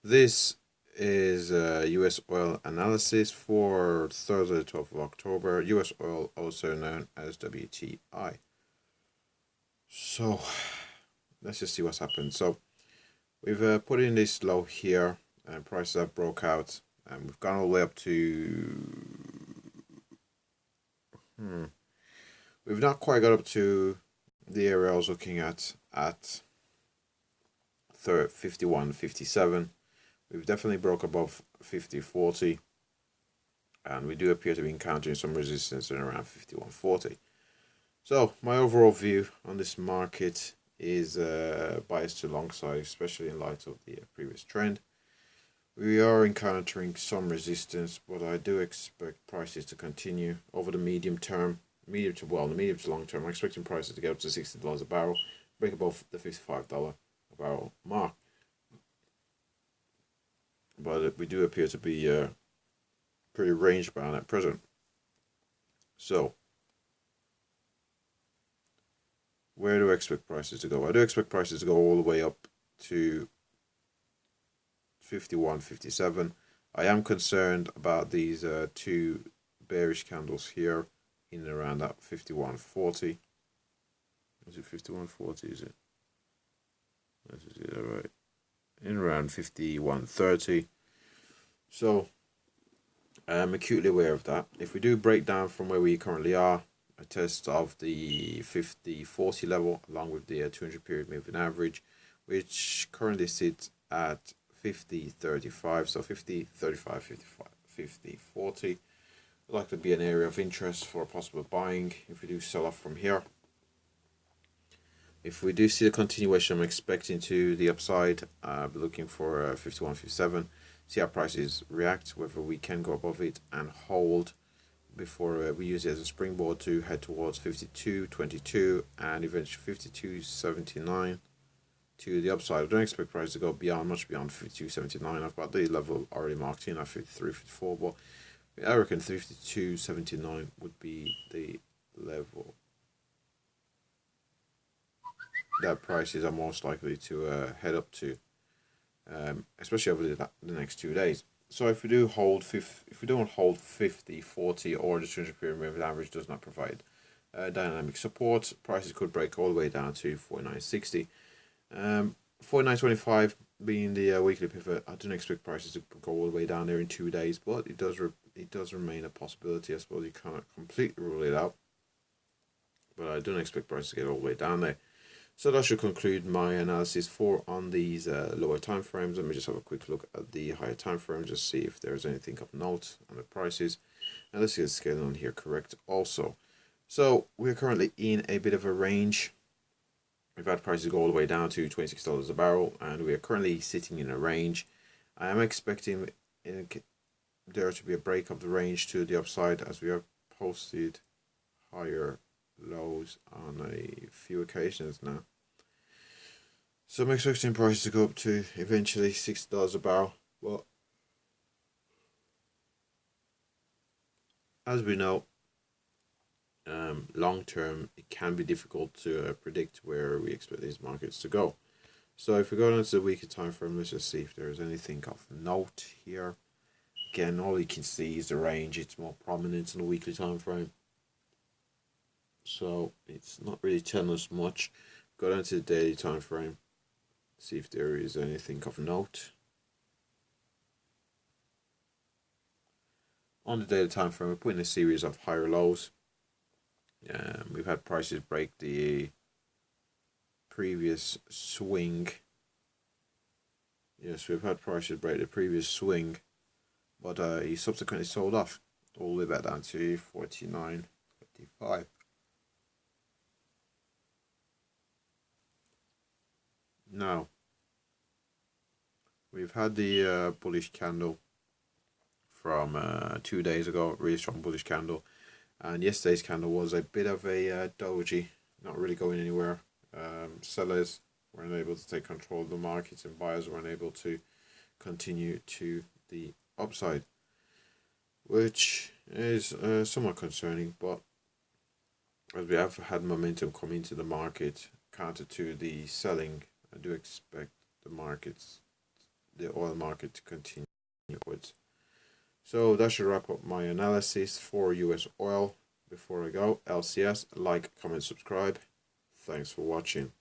This is US oil analysis for Thursday, 12th of October. US oil, also known as WTI. So let's just see what's happened. So we've put in this low here, and prices have broke out, and we've gone all the way up to. We've not quite got up to the area I was looking at 51.57. We've definitely broke above 50.40, and we do appear to be encountering some resistance in around 51.40. So my overall view on this market is biased to long side, especially in light of the previous trend. We are encountering some resistance, but I do expect prices to continue over the medium term, the medium to long term. I'm expecting prices to get up to $60 a barrel, break above the $55 a barrel mark. But we do appear to be pretty range bound at present. So, where do I expect prices to go? I do expect prices to go all the way up to 51.57. I am concerned about these two bearish candles here in and around that 51.40. Is it 51.40? Is it? Is it right? In around 51.30. So I'm acutely aware of that. If we do break down from where we currently are, a test of the 50.40 level along with the 200 period moving average, which currently sits at 50.35. So 50.35, 55, 50.40 like to be an area of interest for possible buying if we do sell off from here. If we do see a continuation, I'm expecting to the upside. I'll be looking for 51.57. See how prices react, whether we can go above it and hold before we use it as a springboard to head towards 52.22 and eventually 52.79 to the upside. I don't expect prices to go much beyond 52.79. I've got the level already marked in at 53.54, but I reckon 52.79 would be the level that prices are most likely to head up to, especially over the next 2 days. So if we don't hold 50.40 or the 200 period moving average does not provide dynamic support, prices could break all the way down to 49.60. 49.25 being the weekly pivot. I don't expect prices to go all the way down there in 2 days, but it does remain a possibility. I suppose you can't completely rule it out, but I don't expect prices to get all the way down there. So that should conclude my analysis on these lower time frames. Let me just have a quick look at the higher time frames, just see if there's anything of note on the prices. And let's get the scale on here correct also. So we're currently in a bit of a range. We've had prices go all the way down to $26 a barrel, and we are currently sitting in a range. I am expecting there to be a break of the range to the upside, as we have posted higher lows on a few occasions now. So I'm expecting prices to go up to eventually $60 a barrel. Well, as we know, long term it can be difficult to predict where we expect these markets to go. So if we go down to the weekly time frame, let's just see if there's anything of note here. Again, all you can see is the range. It's more prominent in the weekly time frame, so it's not really telling us much. Go down to the daily time frame, see if there is anything of note. On the daily time frame, we're putting a series of higher lows. We've had prices break the previous swing. Yes, we've had prices break the previous swing, but he subsequently sold off all the way back down to 49.55. Now, we've had the bullish candle from 2 days ago, really strong bullish candle, and yesterday's candle was a bit of a doji, not really going anywhere. Sellers weren't able to take control of the markets, and buyers weren't able to continue to the upside, which is somewhat concerning. But as we have had momentum come into the market counter to the selling, I do expect the markets the oil market to continue upwards. So that should wrap up my analysis for US oil. Before I go, LCS, like, comment, subscribe. Thanks for watching.